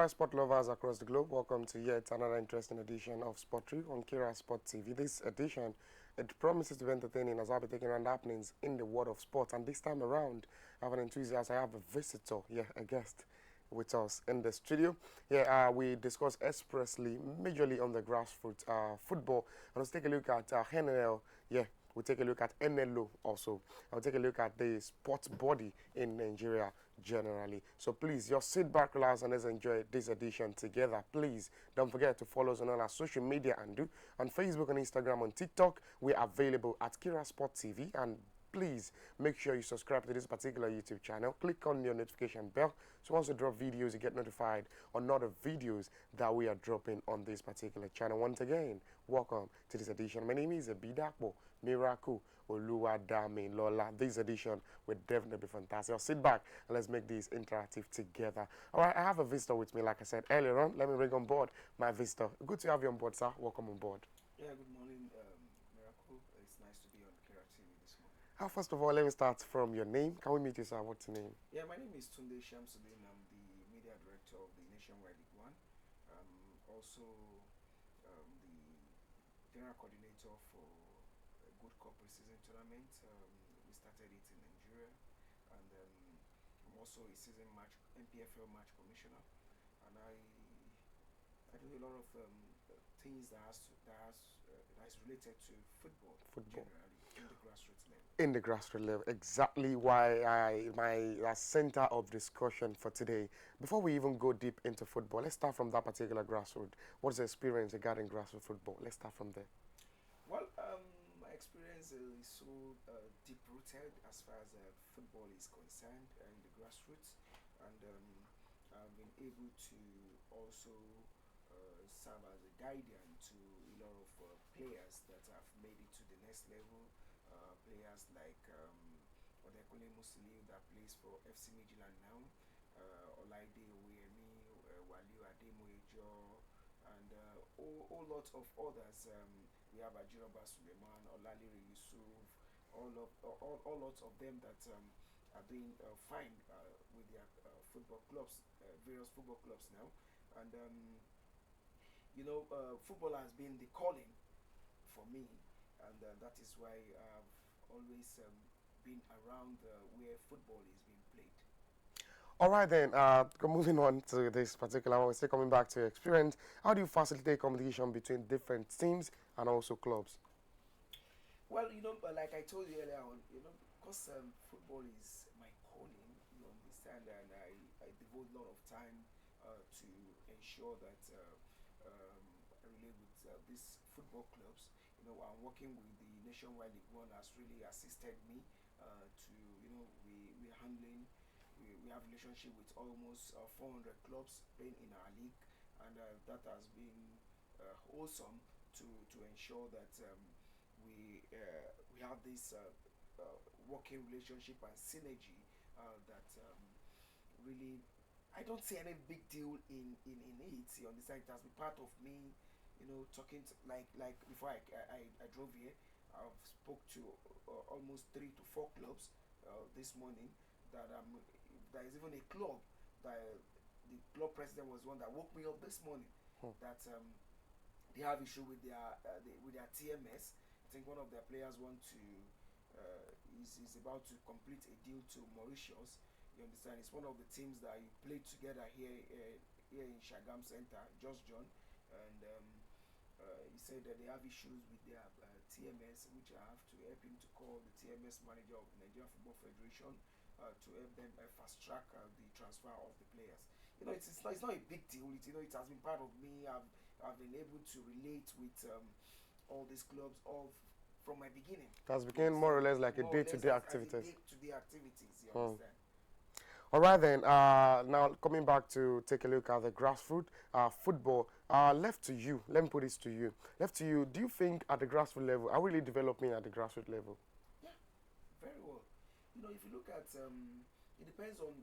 right, sport lovers across the globe, welcome to yet another interesting edition of Sport 3 on Kira Sport TV. This edition, it promises to be entertaining as I'll be taking around happenings in the world of sports. And this time around, I have an enthusiast, I have a visitor, a guest with us in the studio. We discuss expressly, majorly on the grassroots football. And let's take a look at NNL, we'll take a look at NLO also. I'll take a look at the sports body in Nigeria generally. So please, just sit back, relax, and let's enjoy this edition together. Please don't forget to follow us on all our social media and do on Facebook and Instagram, on TikTok. We're available at Kira Sport TV, and please make sure you subscribe to this particular YouTube channel. Click on your notification bell so once we drop videos, you get notified on other videos that we are dropping on this particular channel. Once again, welcome to this edition. My name is Bidakbo Miracle Oluwadame Lola. This edition will definitely be fantastic. I'll sit back and let's make this interactive together. All right, I have a visitor with me, like I said earlier on. Let me bring on board my visitor. Good to have you on board, sir. Welcome on board. Yeah, good morning, Miracle. It's nice to be on Kira TV this morning. First of all, let me start from your name. Can we meet you, sir? What's your name? Yeah, my name is Tunde Samsudeen. I'm the media director of the Nationwide League One. Also the general coordinator for a good corporate season tournament. We started it in Nigeria, and I'm also a season match MPFL match commissioner, and I do a lot of things that is related to football. Generally in the grassroots level. In the grassroots level, exactly why my center of discussion for today. Before we even go deep into football, let's start from that particular grassroots. What's the experience regarding grassroots football? Let's start from there. Well, my experience is so deep-rooted as far as football is concerned in the grassroots, and I've been able to also serve as a guardian to a lot of players that have made it to the next level. Players like Odekune Musili that plays for FC Midtjylland now, Olaide Oyemi, Waliu Ademoyejo, and all lots of others. We have Ajiroba Suleiman, Olalire Yusuf, all lots of them that are doing fine with their football clubs, various football clubs now. And football has been the calling for me, and that is why I've always been around where football is being played. All right then, moving on to this particular one, we're still coming back to your experience. How do you facilitate communication between different teams and also clubs? Well, like I told you earlier on, because football is my calling, you understand, and I devote a lot of time to ensure that I relate with these football clubs. I'm working with the Nationwide League One has really assisted me to, we're handling, we have relationship with almost 400 clubs playing in our league, and that has been awesome to ensure that we have this working relationship and synergy that really, I don't see any big deal in it. You understand? It has been part of me, talking to, like before I drove here. I've spoke to almost 3 to 4 clubs this morning. That there is even a club that the club president was one that woke me up this morning. That they have issue with their TMS. I think one of their players want to is about to complete a deal to Mauritius. You understand? It's one of the teams that you played together here in Shagam Center, Just John, and he said that they have issues with their TMS, which I have to help him to call the TMS manager of the Nigerian Football Federation to help them fast track the transfer of the players. It's not a big deal. It has been part of me. I've been able to relate with all these clubs from my beginning. It has become more or less like a day-to-day activities. Day-to-day activities, you understand? All right then, now coming back to take a look at the grassroots football, left to you, let me put this to you. Left to you, do you think at the grassroots level, are we really developing at the grassroots level? Yeah, very well. If you look at, it depends on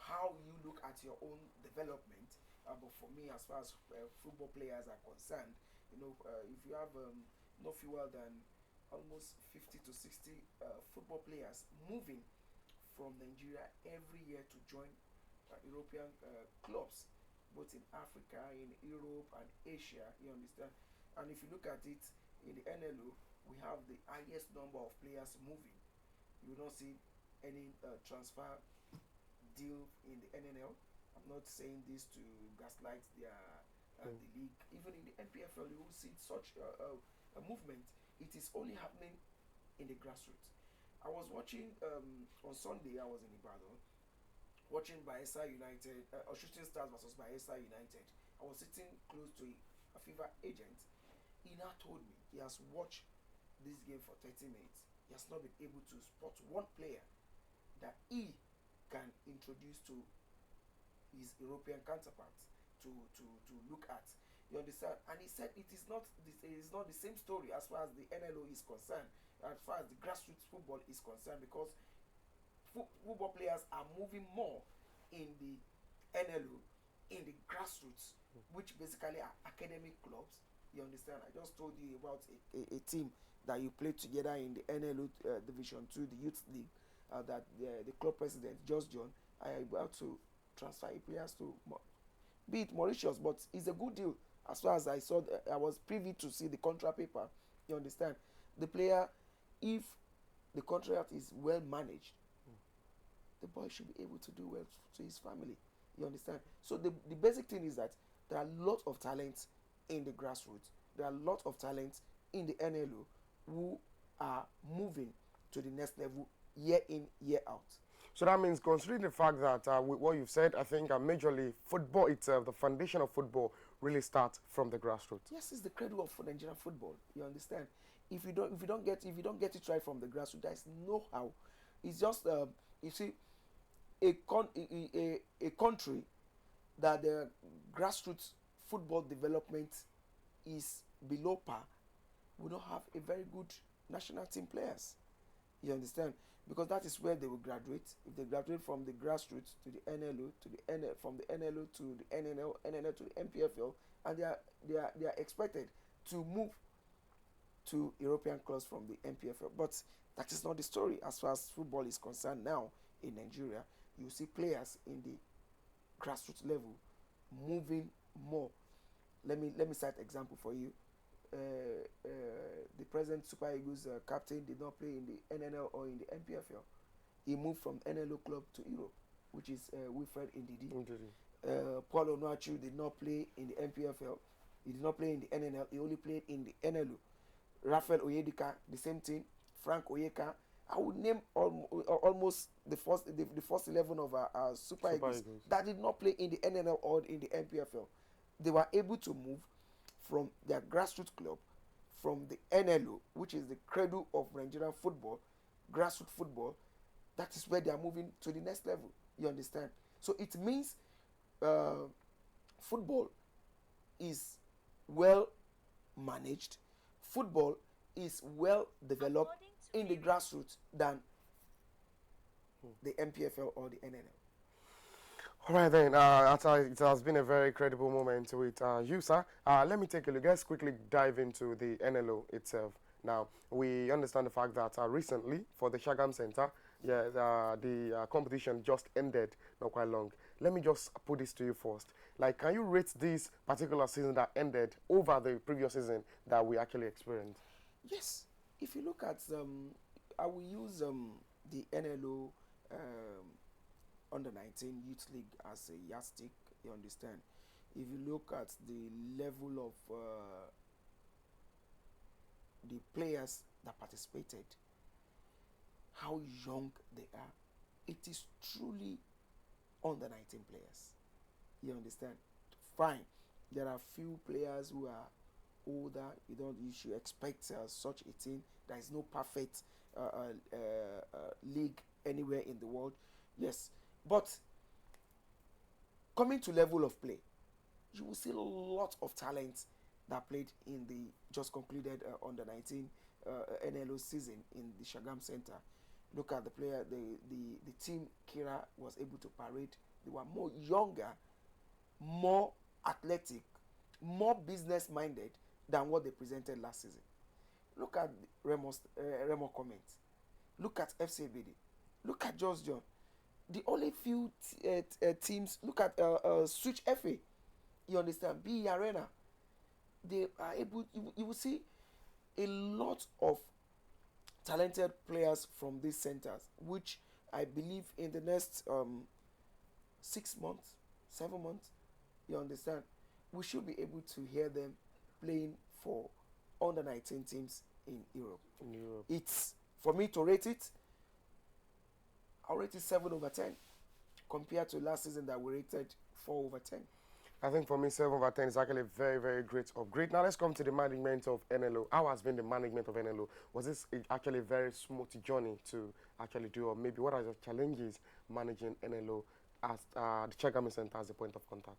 how you look at your own development. But for me, as far as football players are concerned, if you have no fewer than almost 50 to 60 football players moving from Nigeria every year to join European clubs, both in Africa, in Europe, and Asia. You understand? And if you look at it in the NLO, we have the highest number of players moving. You will not see any transfer deal in the NNL. I'm not saying this to gaslight the league. Even in the NPFL, you will see such a movement. It is only happening in the grassroots. I was watching on Sunday. I was in Ibadan watching Bayelsa United or Shooting Stars versus Bayelsa United. I was sitting close to a FIFA agent. He now told me he has watched this game for 30 minutes. He has not been able to spot one player that he can introduce to his European counterparts to look at. You understand? And he said it is not the same story as far as the NLO is concerned, as far as the grassroots football is concerned, because football players are moving more in the NLO, in the grassroots, which basically are academic clubs. You understand? I just told you about a team that you played together in the NLO Division 2, the Youth League, that the club president, Just John, I am about to transfer players to be it Mauritius, but it's a good deal as far as I saw. I was privy to see the contract paper. You understand? The player, if the contract is well managed, the boy should be able to do well to his family. You understand? So the basic thing is that there are a lot of talents in the grassroots. There are a lot of talents in the NLO who are moving to the next level year in, year out. So that means, considering the fact that with what you've said, I think majorly football itself, the foundation of football, really starts from the grassroots. Yes, it's the cradle of Nigerian football. You understand? If you don't get it right from the grassroots, there's no how. It's just you see, a country that the grassroots football development is below par will not have a very good national team players. You understand? Because that is where they will graduate. If they graduate from the grassroots to the NLO, to the NL, from the NLO to the NNL to the MPFL, and they are expected to move to European clubs from the MPFL. But that is not the story as far as football is concerned now in Nigeria. You see players in the grassroots level moving more. Let me cite example for you. The present Super Eagles captain did not play in the NNL or in the MPFL. He moved from NLO club to Europe, which is Wilfred Ndidi. Paul Onuachu did not play in the MPFL. He did not play in the NNL. He only played in the NLO. Raphael Oyedika, the same thing. Frank Oyeka. I would name almost the first 11 of our Super Eagles that did not play in the NNL or in the MPFL. They were able to move from their grassroots club, from the NLO, which is the cradle of Nigerian football, grassroots football. That is where they are moving to the next level. You understand? So it means football is well managed. Football is well developed in the grassroots than the MPFL or the NNL. All right then, it has been a very credible moment with you, sir. Let me take a look. Let's quickly dive into the NLO itself. Now, we understand the fact that recently, for the Shagam Center, the competition just ended not quite long. Let me just put this to you first. Like, can you rate this particular season that ended over the previous season that we actually experienced? Yes. If you look at, I will use the NLO under 19 Youth League as a yardstick. You understand? If you look at the level of the players that participated, how young they are, it is truly under 19 players. You understand? Fine. There are few players who are older. You should expect such a team. There is no perfect league anywhere in the world. Yes, but coming to level of play, you will see a lot of talent that played in the just concluded under 19 NLO season in the Shagam Center. Look at the player, the team Kira was able to parade. They were more younger, more athletic, more business minded than what they presented last season. Look at Remo Comment. Look at FC BD. Look at Just John. The only few teams. Look at Switch FA. You understand? BE Arena. They are able. You will see a lot of talented players from these centers, which I believe in the next 6 months, 7 months, you understand, we should be able to hear them playing for under 19 teams in Europe. In Europe. It's for me to rate it. I'll rate it 7/10 compared to last season that we rated 4/10. I think for me, 7 over 10 is actually a very, very great upgrade. Now, let's come to the management of NLO. How has been the management of NLO? Was this actually a very smooth journey to actually do, or maybe what are the challenges managing NLO as the Chagami Center as a point of contact?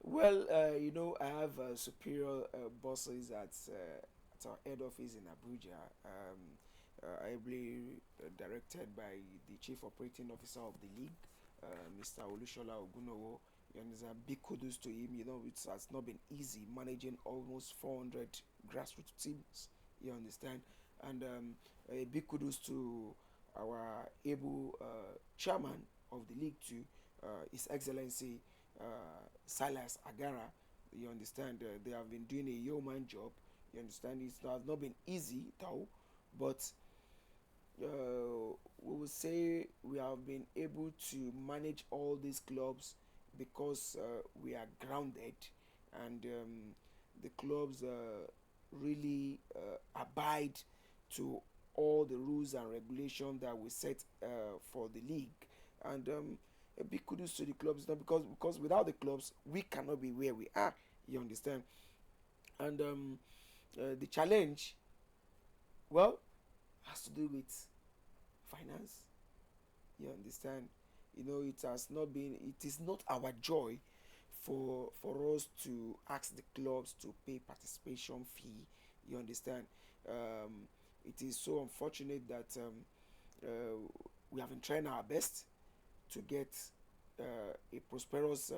Well, I have superior bosses at our head office in Abuja, ably directed by the chief operating officer of the league, Mr. Olushola Ogunowo. And there's a big kudos to him. It has not been easy managing almost 400 grassroots teams. You understand? And a big kudos to our able chairman of the league too, His Excellency Silas Agara. You understand? They have been doing a yeoman job. You understand? It has not been easy though, but we will say we have been able to manage all these clubs because we are grounded, and the clubs really abide to all the rules and regulations that we set for the league. And a big kudos to the clubs now, because without the clubs we cannot be where we are. You understand? And the challenge, well, has to do with finance. You understand? It is not our joy for us to ask the clubs to pay participation fee. You understand? It is so unfortunate that we have been trying our best to get a prosperous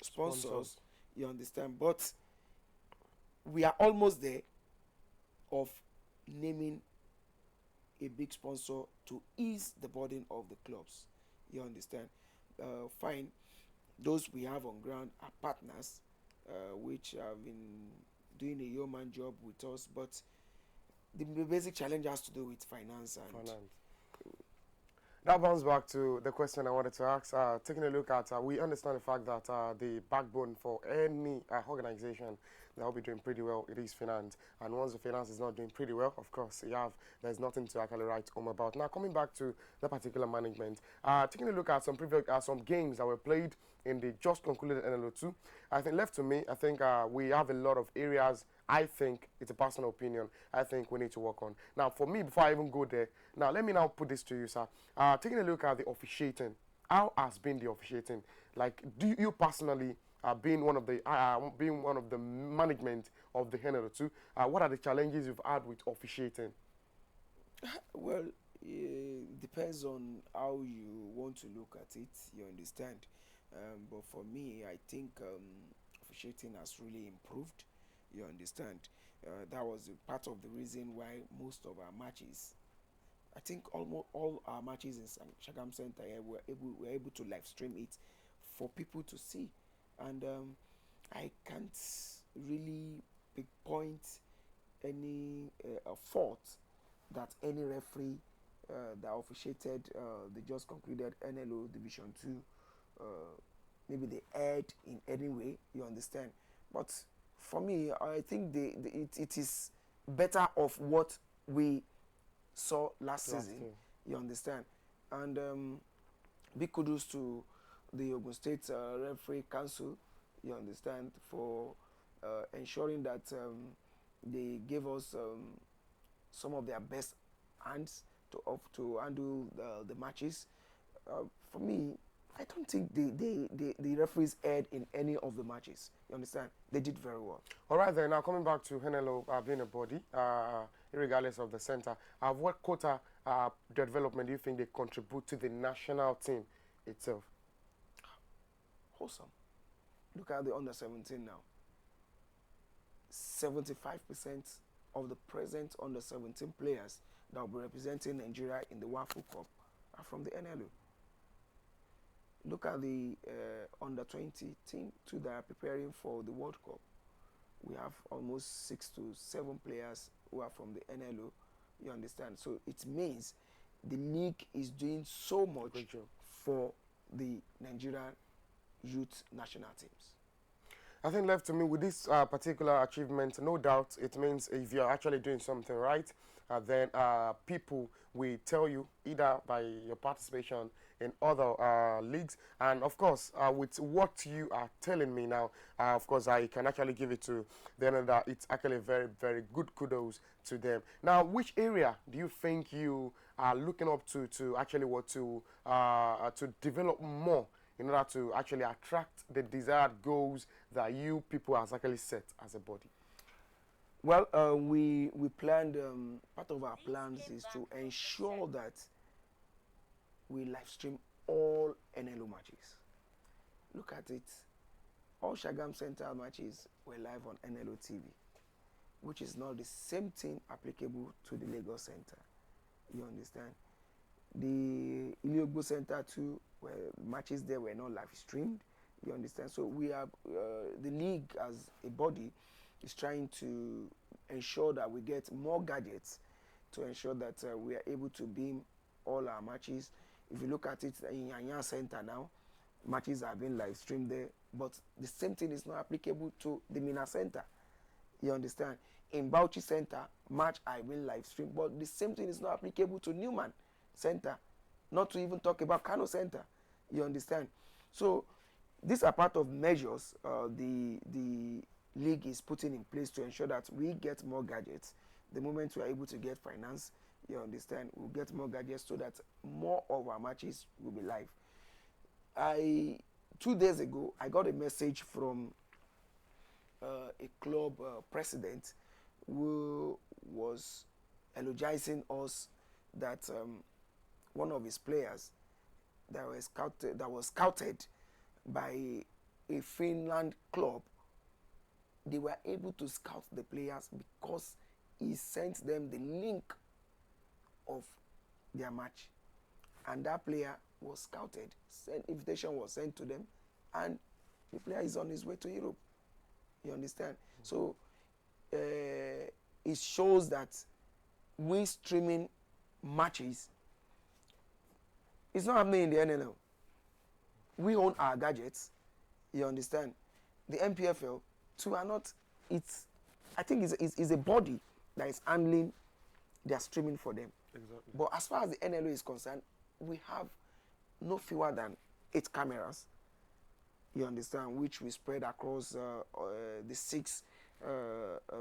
sponsors. You understand? But we are almost there of naming a big sponsor to ease the burden of the clubs. You understand? Fine. Those we have on ground are partners, which have been doing a yeoman job with us. But the basic challenge has to do with finance and Finance. That bounces back to the question I wanted to ask. Taking a look at, we understand the fact that the backbone for any organization that will be doing pretty well, it is finance. And once the finance is not doing pretty well, of course, there's nothing to actually write home about. Now, coming back to the particular management, taking a look at some games that were played in the just concluded NLO2, I think left to me, I think we have a lot of areas. I think it's a personal opinion. I think we need to work on. Now, for me, before I even go there, now let me now put this to you, sir. Taking a look at the officiating, how has been the officiating? Like, do you personally, being one of the management of the NLO2, what are the challenges you've had with officiating? Well, it depends on how you want to look at it. You understand? But for me, I think officiating has really improved. You understand? That was a part of the reason why most of our matches, I think almost all our matches in Shagam Center here, were able to live stream it for people to see. And I can't really pinpoint any fault that any referee that officiated the just concluded NLO Division 2, maybe they erred in any way. You understand? But for me, I think it is better of what we saw last season. Year. You understand? And big kudos to the Ogun State Referee Council. You understand, for ensuring that they gave us some of their best hands to handle the matches. For me, I don't think the referees erred in any of the matches. You understand? They did very well. All right, then. Now, coming back to NLO being a body, regardless of the center, what quota development do you think they contribute to the national team itself? Wholesome. Look at the under 17 now. 75% of the present under 17 players that will be representing Nigeria in the WAFU Cup are from the NLO. Look at the under 20 team too that are preparing for the World Cup. We have almost 6 to 7 players who are from the NLO. You understand? So it means the league is doing so much Great job. for the Nigerian youth national teams. I think left to me with this particular achievement, no doubt it means if you're actually doing something right, then people will tell you either by your participation in other leagues, and of course, with what you are telling me now, of course, I can actually give it to them that it's actually very, very good kudos to them. Now, which area do you think you are looking up to actually what to develop more in order to actually attract the desired goals that you people has actually set as a body? Well, we planned, part of our plans is to ensure that we live stream all NLO matches. Look at it. All Shagam Center matches were live on NLO TV, which is not the same thing applicable to the Lagos Center. You understand? The Iliogbo Center too, where matches there were not live streamed. You understand? So we are, the league as a body is trying to ensure that we get more gadgets to ensure that we are able to beam all our matches. If you look at it in Yanya Center now, matches are being live streamed there, but the same thing is not applicable to the Mina Center. You understand? In Bauchi Center, match I will live stream, but the same thing is not applicable to Newman Center, not to even talk about Kano Center. You understand? So these are part of measures the league is putting in place to ensure that we get more gadgets. The moment we are able to get finance, you understand, we'll get more gadgets so that more of our matches will be live. 2 days ago, I got a message from a club president who was eulogizing us that one of his players that was scouted by a Finland club, they were able to scout the players because he sent them the link of their match, and that player was scouted. Invitation was sent to them, and the player is on his way to Europe. You understand? So it shows that we streaming matches is not happening in the NNL. We own our gadgets. You understand? The MPFL too are not. It's, I think it's a body that is handling their streaming for them. Exactly. But as far as the NLO is concerned, we have no fewer than 8 cameras. You understand? Which we spread across the 6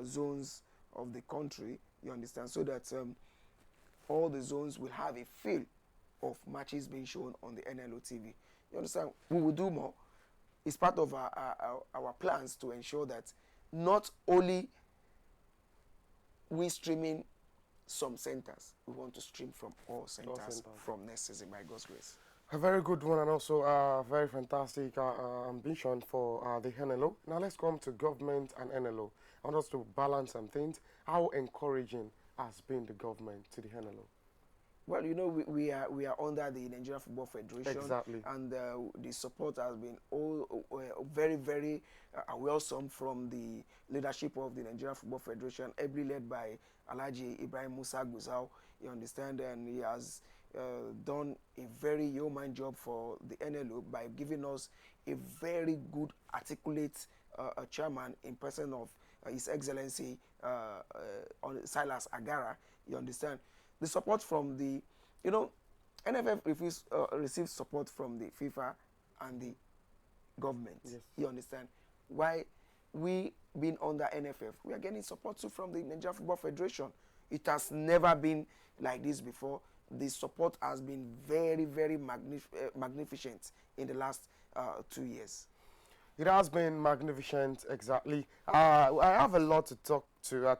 zones of the country. You understand? So that all the zones will have a feel of matches being shown on the NLO TV. You understand? We will do more. It's part of our plans to ensure that not only we streaming some centers, we want to stream from all centers from next season by God's grace. A very good one, and also a very fantastic ambition for the NLO. Now let's come to government and NLO. I want us to balance some things. How encouraging has been the government to the NLO? Well, you know, we are under the Nigerian Football Federation. Exactly. And the support has been very, very welcome from the leadership of the Nigerian Football Federation, ably led by Alhaji Ibrahim Musa Guzau. You understand? And he has done a very yeoman job for the NLO by giving us a very good, articulate chairman in person of His Excellency Silas Agara. You understand? The support from the, you know, NFF receives support from the FIFA and the government. Yes. You understand? Why we being under NFF, we are getting support too from the Nigerian Football Federation. It has never been like this before. The support has been very, very magnificent in the last 2 years. It has been magnificent, exactly. I have a lot to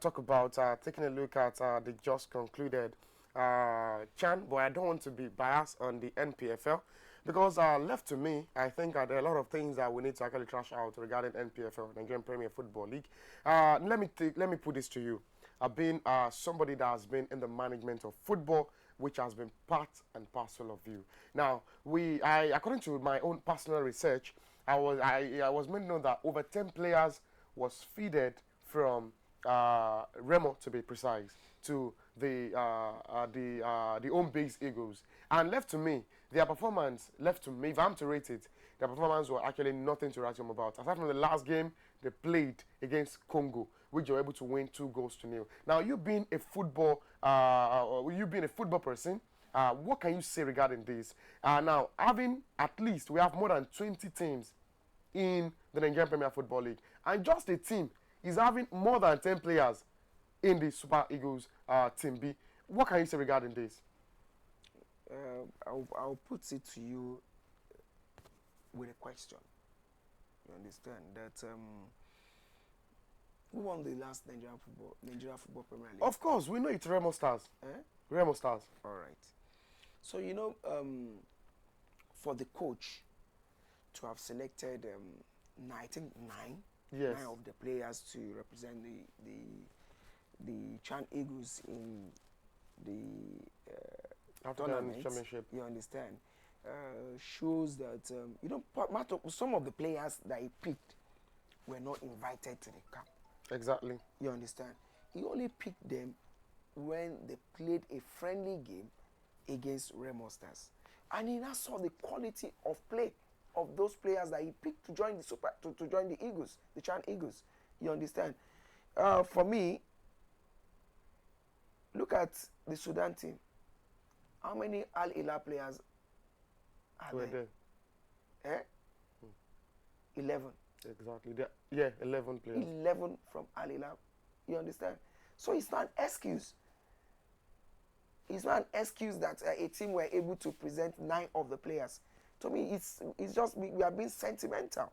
talk about, taking a look at the just concluded CHAN, but I don't want to be biased on the NPFL because left to me, I think there are a lot of things that we need to actually trash out regarding NPFL, Nigerian Premier Football League. Let me put this to you. I've been somebody that has been in the management of football which has been part and parcel of you. Now, according to my own personal research, I was made to know that over 10 players was feeded from Remo, to be precise, to the home base Eagles. And left to me, if I'm to rate it, their performance was actually nothing to write home about. Aside from the last game they played against Congo, which they were able to win 2-0. Now, you being a football person, what can you say regarding this? Now, we have more than 20 teams in the Nigerian Premier Football League, and just a team is having more than 10 players in the Super Eagles Team B. What can you say regarding this? I'll put it to you with a question. You understand that who won the last Nigeria Football Premier League? Of course, we know it's Remo Stars. Remo Stars. All right. So, for the coach to have selected, I think nine of the players to represent the Chan Eagles in the tournament, Championship. you understand, shows that some of the players that he picked were not invited to the camp. Exactly. You understand? He only picked them when they played a friendly game against Remo Stars, and he now saw the quality of play of those players that he picked to join to join the Eagles, the Chan Eagles. You understand? For me, look at the Sudan team. How many Al Hilal players are there? 11. Exactly. 11 players. 11 from Al Hilal. You understand? So it's not an excuse. It's not an excuse that a team were able to present 9 of the players. To me, it's just we are being sentimental.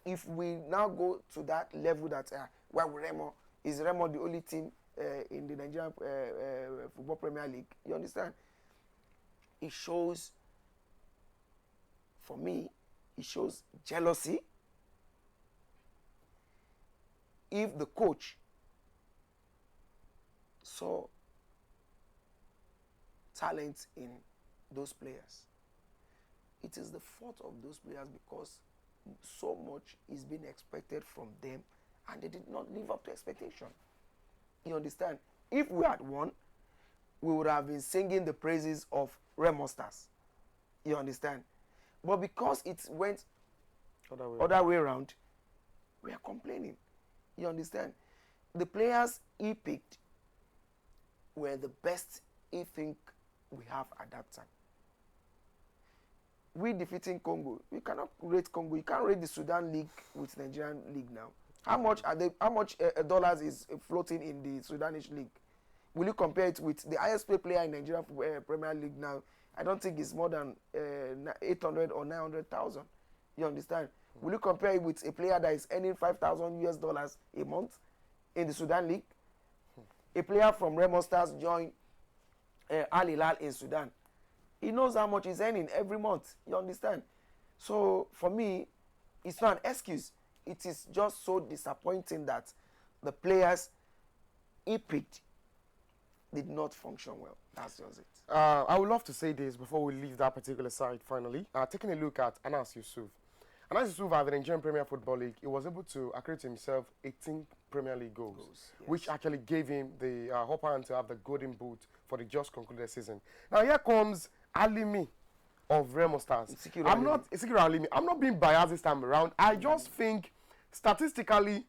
If we now go to that level that Remo is the only team in the Nigerian Football Premier League? You understand? It shows, for me, it shows jealousy. If the coach saw talent in those players, it is the fault of those players because so much is being expected from them and they did not live up to expectation. You understand? If we had won, we would have been singing the praises of Remo Stars. You understand? But because it went other way around, we are complaining. You understand? The players he picked were the best he think we have at that time. We defeating Congo. We cannot rate Congo. You can't rate the Sudan League with Nigerian League now. How much dollars is floating in the Sudanese League? Will you compare it with the highest paid player in Nigeria Premier League now? I don't think it's more than 800 or 900,000. You understand? Will you compare it with a player that is earning $5,000 a month in the Sudan League? A player from Remo Stars joined Al Hilal in Sudan. He knows how much he's earning every month. You understand? So for me, it's not an excuse. It is just so disappointing that the players he picked did not function well. That's just it. I would love to say this before we leave that particular side finally. Taking a look at Anas Yusuf. Anas Yusuf at the Nigerian Premier Football League, he was able to accrete himself 18 Premier League goals, yes, which actually gave him the upper hand to have the golden boot for the just concluded season. Now here comes Alimi of Remo Stars. I'm not being biased this time around. I just think statistically,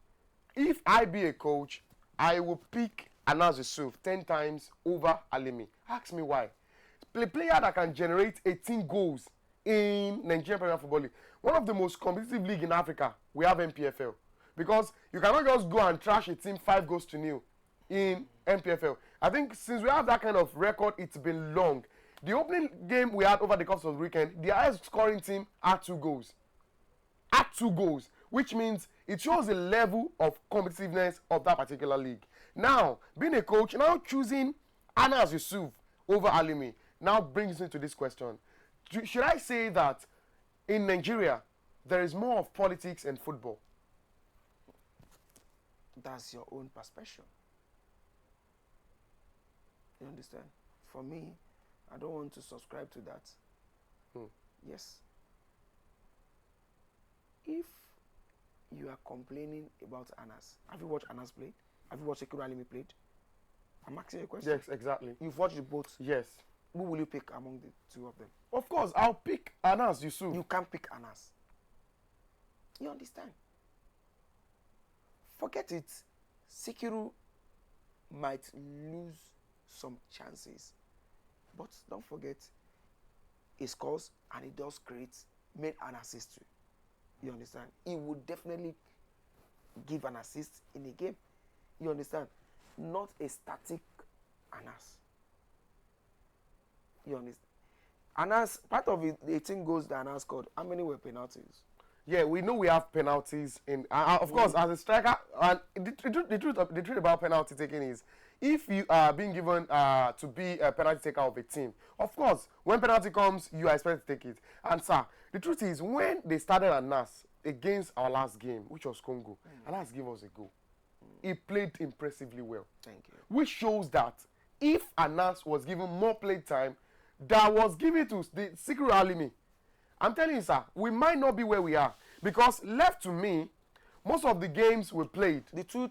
if I be a coach, I will pick Anas Yusuf 10 times over Alimi. Ask me why. The player that can generate 18 goals in Nigerian Premier Football League, one of the most competitive league in Africa, we have NPFL. Because you cannot just go and trash a team 5-0 in NPFL. I think since we have that kind of record, it's been long. The opening game we had over the course of the weekend, the highest scoring team had 2 goals. Had 2 goals, which means it shows the level of competitiveness of that particular league. Now, being a coach, now choosing Anas Yusuf over Alimi, now brings me to this question. Should I say that in Nigeria, there is more of politics and football? That's your own perception. You understand? for me, I don't want to subscribe to that. Hmm. Yes. If you are complaining about Anas, have you watched Anas play? Have you watched Sekou Alimi played? I'm asking you a question. Yes, exactly. You've watched the both. Yes. Who will you pick among the two of them? Of course, I'll pick Anas Yusuf. You can't pick Anas. You understand? Forget it. Sikiru might lose some chances, but don't forget he scores and he does create, made an assist too. You understand? He would definitely give an assist in a game. You understand? Not a static Anas. You understand? Anas, part of it, the 18 goals that Anas scored, how many were penalties? Yeah, we know we have penalties in. Of course, as a striker, and the truth about penalty taking is, if you are being given to be a penalty taker of a team, of course, when penalty comes, you are expected to take it. And sir, the truth is, when they started Anas against our last game, which was Congo, Anas gave us a goal. He played impressively well. Thank you. Which shows that if Anas was given more play time, that was given to the Sikiru Alimi, I'm telling you, sir, we might not be where we are, because left to me, most of the games we played. The two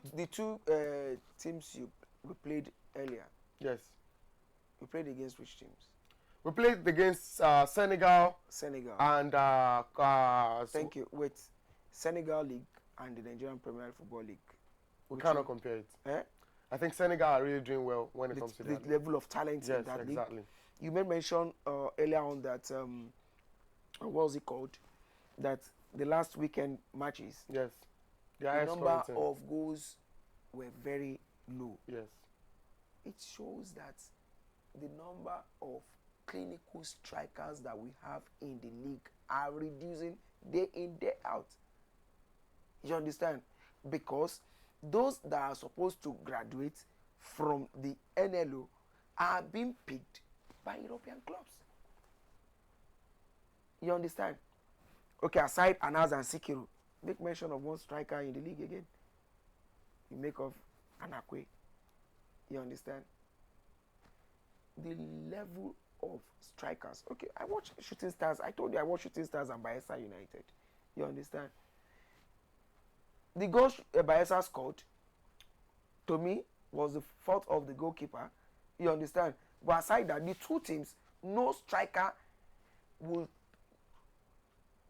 teams we played earlier. Yes. We played against which teams? We played against Senegal. Senegal. And thank you. Wait, Senegal League and the Nigerian Premier Football League. We cannot compare it. Eh? I think Senegal are really doing well when it comes to the that. level of talent in that league. You made mention earlier on that what was it called? That the last weekend matches. Yes. The number of goals were very low. Yes. It shows that the number of clinical strikers that we have in the league are reducing day in, day out. You understand? Because those that are supposed to graduate from the NLO are being picked by European clubs. You understand? Okay, aside Anas and Sikiru, make mention of one striker in the league again. You make of Anakwe. You understand? The level of strikers. Okay, I watch Shooting Stars. I told you I watch Shooting Stars and Bayelsa United. You understand? The goal Bayelsa scored, to me, was the fault of the goalkeeper. You understand? But aside that, the two teams, no striker will.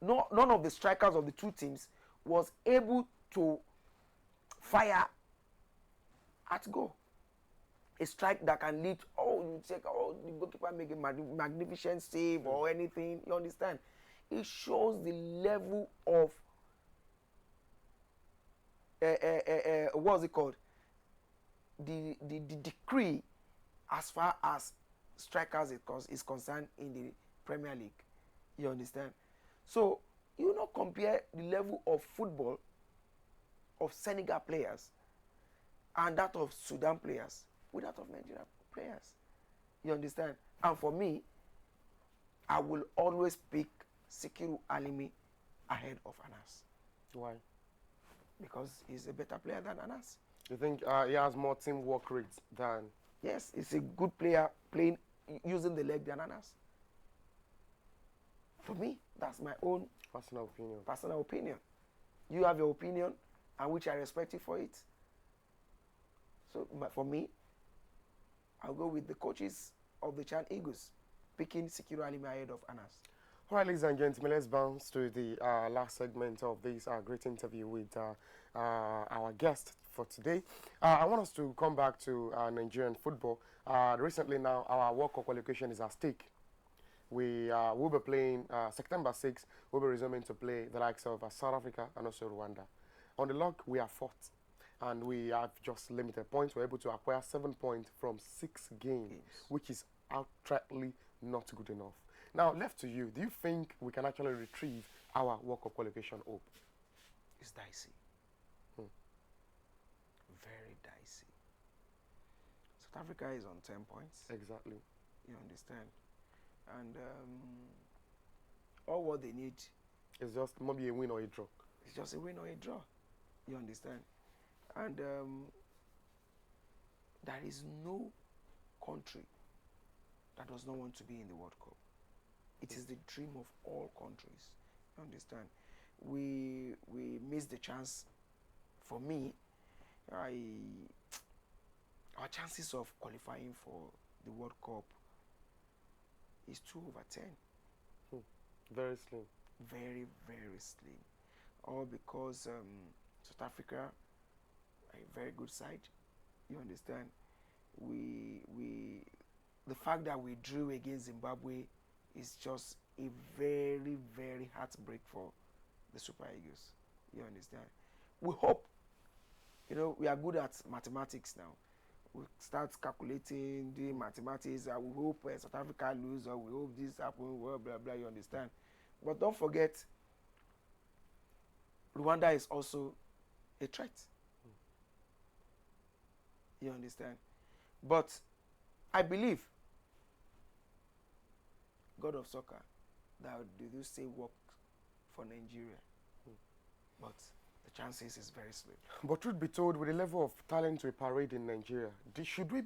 No, none of the strikers of the two teams was able to fire at goal. A strike that can lead, you check, the goalkeeper make a magnificent save or anything. You understand? It shows the level of what's it called? The decree as far as strikers is concerned in the Premier League. You understand? So you not compare the level of football of Senegal players and that of Sudan players with that of Nigeria players. You understand? And for me, I will always pick Sikiru Alimi ahead of Anas. Why? Because he's a better player than Anas. You think he has more teamwork rates than? Yes, he's a good player playing using the leg than Anas. For me, that's my own personal opinion. You have your opinion, and which I respect you for it. So for me, I'll go with the coaches of the Chan Eagles, picking Sikiru Alimi ahead of Anas. All right, ladies and gentlemen, let's bounce to the last segment of this great interview with our guest for today. I want us to come back to Nigerian football. Recently now, our World Cup qualification is at stake. We will be playing September 6th. We'll be resuming to play the likes of South Africa and also Rwanda. On the log, we are fourth, and we have just limited points. We're able to acquire 7 points from 6 games, which is outrightly not good enough. Now, left to you, do you think we can actually retrieve our World Cup qualification hope? It's dicey. Very dicey. South Africa is on 10 points. Exactly. You understand? And all what they need is just maybe a win or a draw. It's just a win or a draw. You understand? And there is no country that does not want to be in the World Cup. It is the dream of all countries. You understand? We missed the chance. For me, I our chances of qualifying for the World Cup is 2/10. Very slim. Very, very slim. All because South Africa, a very good side. You understand? We the fact that we drew against Zimbabwe is just a very, very heartbreak for the Super Eagles. You understand? We hope, we are good at mathematics now. We start calculating, doing mathematics. We hope South Africa lose, or we hope this happens, blah, blah, blah, you understand? But don't forget, Rwanda is also a threat. You understand? But I believe, God of soccer, that they do say work for Nigeria. But the chances is very slim. But truth be told, with the level of talent we parade in Nigeria, should we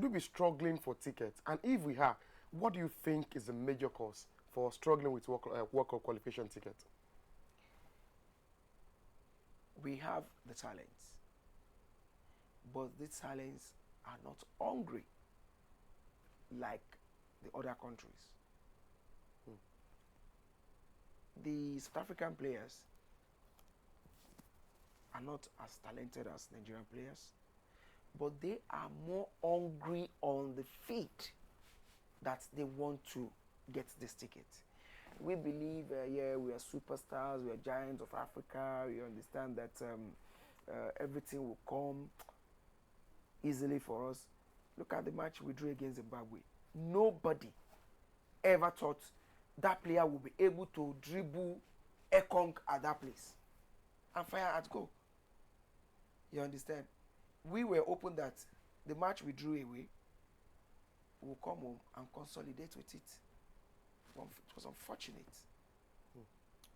be struggling for tickets? And if we are, what do you think is the major cause for struggling with World Cup qualification tickets? We have the talents, but these talents are not hungry like the other countries. The South African players are not as talented as Nigerian players, but they are more hungry on the feet that they want to get this ticket. We believe, we are superstars, we are giants of Africa, we understand that everything will come easily for us. Look at the match we drew against Zimbabwe. Nobody ever thought that player will be able to dribble Ekong at that place and fire at goal. You understand? We were hoping that the match we drew away will come home and consolidate with it. It was unfortunate.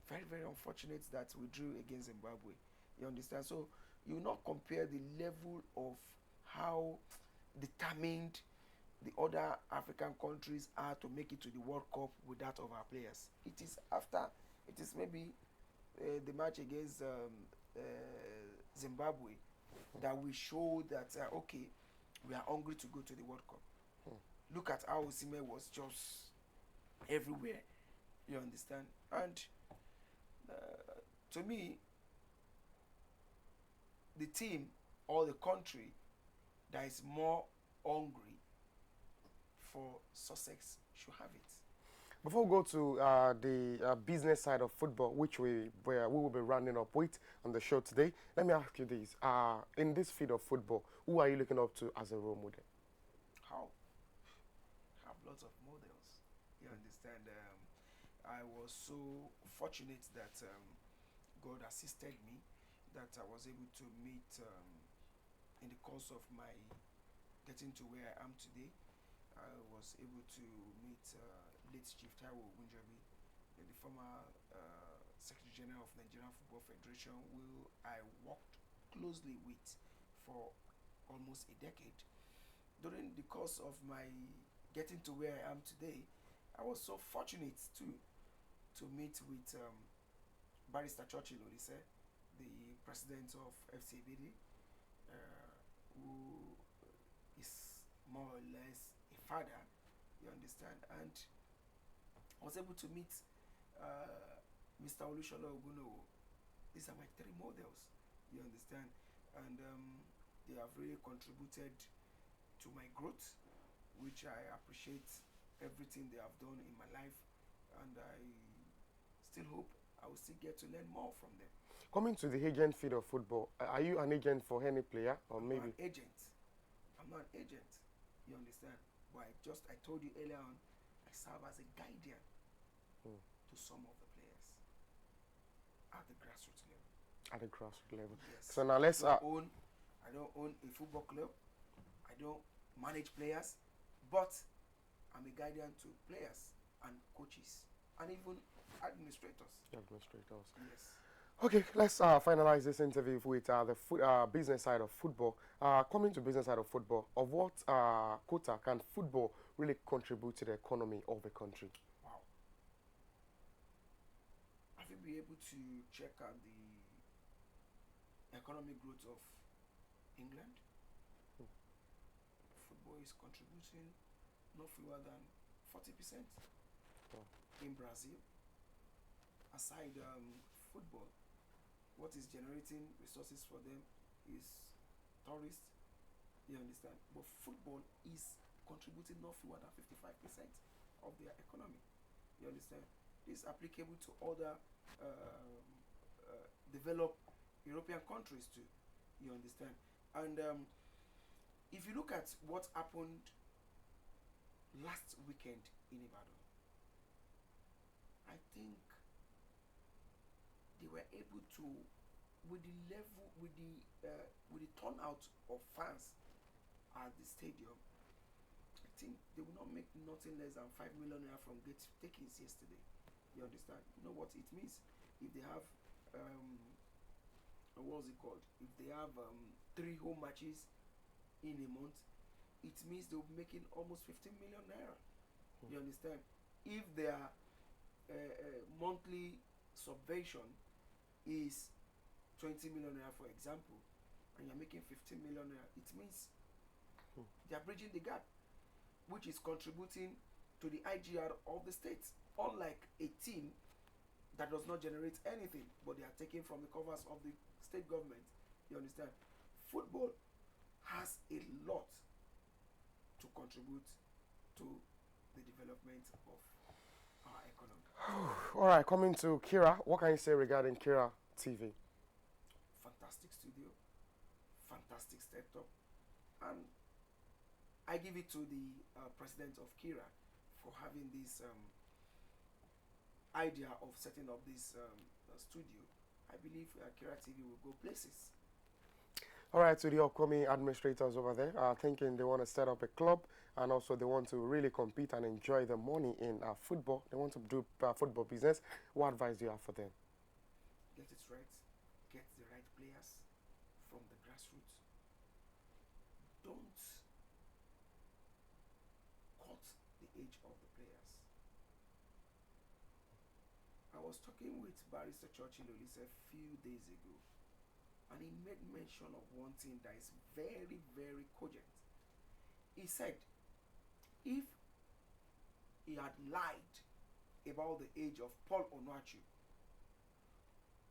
Very, very unfortunate that we drew against Zimbabwe. You understand? So you will not compare the level of how determined the other African countries are to make it to the World Cup with that of our players. It is maybe the match against Zimbabwe that we show that, okay, we are hungry to go to the World Cup. Look at how Osimhen was just everywhere. You understand? And to me, the team or the country that is more hungry for success should have it. Before we go to the business side of football, which we will be rounding up with on the show today, let me ask you this. In this field of football, who are you looking up to as a role model? How? Have lots of models. You understand? I was so fortunate that God assisted me, that I was able to meet in the course of my getting to where I am today. I was able to meet late Chief Taiwo Ogunjobi, the former Secretary General of Nigerian Football Federation, who I worked closely with for almost a decade. During the course of my getting to where I am today, I was so fortunate to meet with Barrister Churchill Olise, the president of FC Ebede, who is more or less a father, you understand, and I was able to meet Mr. Olushola Ogunowo. These are my three models, you understand, and they have really contributed to my growth, which I appreciate everything they have done in my life, and I still hope I will still get to learn more from them. Coming to the agent field of football, are you an agent for any player, or I'm maybe? not an agent. I'm not an agent. You understand? But I told you earlier on, I serve as a guardian to some of the players at the grassroots level. At the grassroots level. Yes. So now let's. I don't own a football club. I don't manage players, but I'm a guardian to players and coaches and even administrators. Administrators. Yes. Okay, let's finalize this interview with the business side of football. Coming to business side of football, of what quota can football really contribute to the economy of a country? Wow. Have you been able to check out the economic growth of England? Football is contributing no fewer than 40%. Oh. In Brazil. Aside football, what is generating resources for them is tourists. You understand? But football is contributing no fewer than 55% of their economy. You understand? This is applicable to other developed European countries too. You understand? And if you look at what happened last weekend in Ibadan, I think they were able to, with the level, with the turnout of fans at the stadium, I think they will not make nothing less than 5 million naira from gate takings yesterday. You understand? You know what it means? If they have what's it called? If they have 3 home matches in a month, it means they'll be making almost 15 million naira. You understand? If their monthly subvention is 20 million naira, for example, and you're making 15 million naira, it means they are bridging the gap, which is contributing to the IGR of the state. Unlike a team that does not generate anything, but they are taking from the covers of the state government. You understand? Football has a lot to contribute to the development of our economy. All right, coming to Kira, what can you say regarding Kira TV? Fantastic studio, fantastic setup, and I give it to the president of Kira for having this idea of setting up this studio. I believe Kira TV will go places. All right, to the upcoming administrators over there, thinking they want to set up a club and also they want to really compete and enjoy the money in football. They want to do football business. What advice do you have for them? Get it right. Get the right players from the grassroots. Don't cut the age of the players. I was talking with Barrister Churchill Olise a few days ago, and he made mention of one thing that is very, very cogent. He said, if he had lied about the age of Paul Onuachu,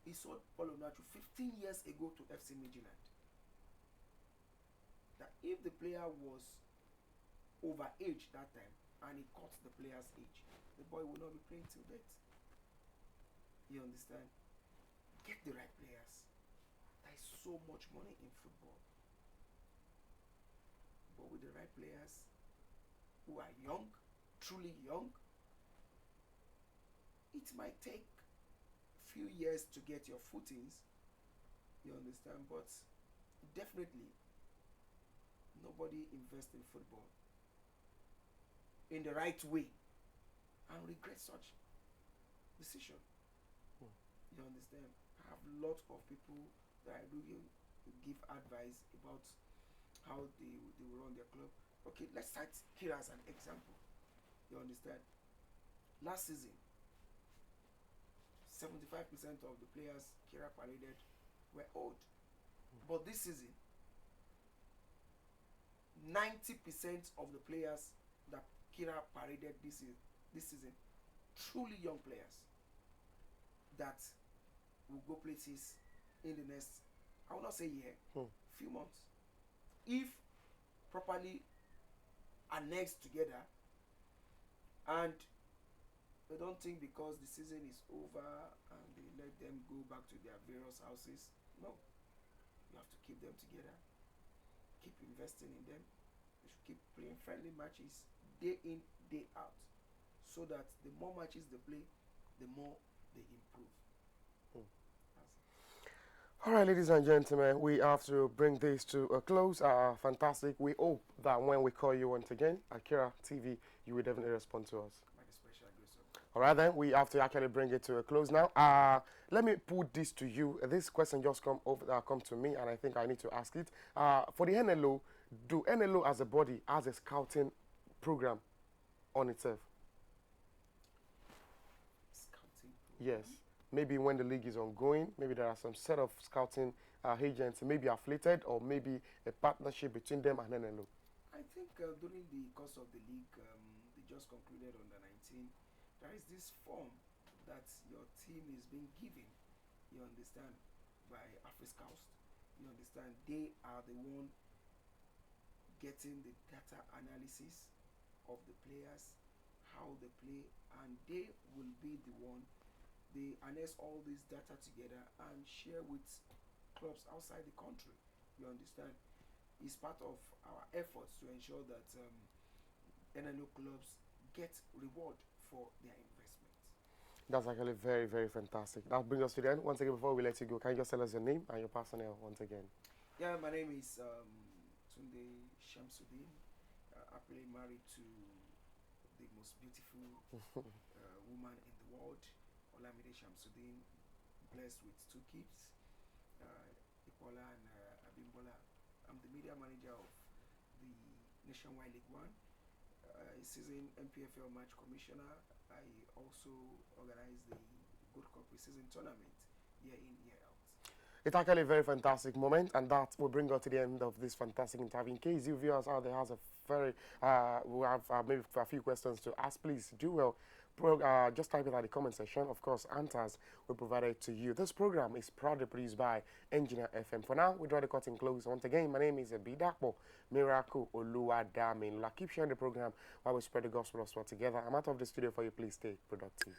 he sold Paul Onuachu 15 years ago to FC Midtjylland. That if the player was overaged that time and he cut the player's age, the boy will not be playing till death. You understand? Get the right players. There is so much money in football. But with the right players who are young, truly young, it might take a few years to get your footings. You understand? But definitely, nobody invests in football in the right way and regret such decision. You understand? I have lots of people that I do give advice about how they will run their club. Okay, let's cite Kira as an example. You understand? Last season, 75% of the players Kira paraded were old. But this season, 90% of the players that Kira paraded this season, truly young players that will go places in the next, I will not say year, few months. If properly annexed together, and they don't think because the season is over and they let them go back to their various houses. No, you have to keep them together, keep investing in them. You should keep playing friendly matches day in, day out, so that the more matches they play, the more they improve. All right, ladies and gentlemen, we have to bring this to a close. Fantastic. We hope that when we call you once again, Akira TV, you will definitely respond to us. By the special grace of God. All right, then we have to actually bring it to a close now. Let me put this to you. This question just come to me, and I think I need to ask it. For the NLO, do NLO as a body has a scouting program on itself? Scouting Yes. program. Maybe when the league is ongoing, maybe there are some set of scouting agents, maybe affiliated or maybe a partnership between them and NLO. I think during the course of the league, they just concluded under 19. There is this form that your team is being given, you understand, by AfriScouts. You understand, they are the one getting the data analysis of the players, how they play, and they will be the one they harness all this data together and share with clubs outside the country. You understand? It's part of our efforts to ensure that NLO clubs get reward for their investment. That's actually very, very fantastic. That brings us to the end. Once again, before we let you go, can you just tell us your name and your personnel once again? Yeah, my name is Tunde Samsudeen. Happily married to the most beautiful woman in the world, Olamide Samsudeen, blessed with two kids, Ipola and Abimbola. I'm the media manager of the Nationwide League One, a season MPFL match commissioner. I also organize the Good Cup season tournament year in, year out. It's actually a very fantastic moment, and that will bring us to the end of this fantastic interview. In case you viewers out there has a very, we have maybe a few questions to ask, please do well. Just type it at the comment section. Of course, answers will be provided to you. This program is proudly produced by Engineer FM. For now, we draw the curtain close. Once again, my name is Bidakbo Miracle Oluwadami. Keep sharing the program while we spread the gospel of sport together. I'm out of the studio for you. Please stay productive.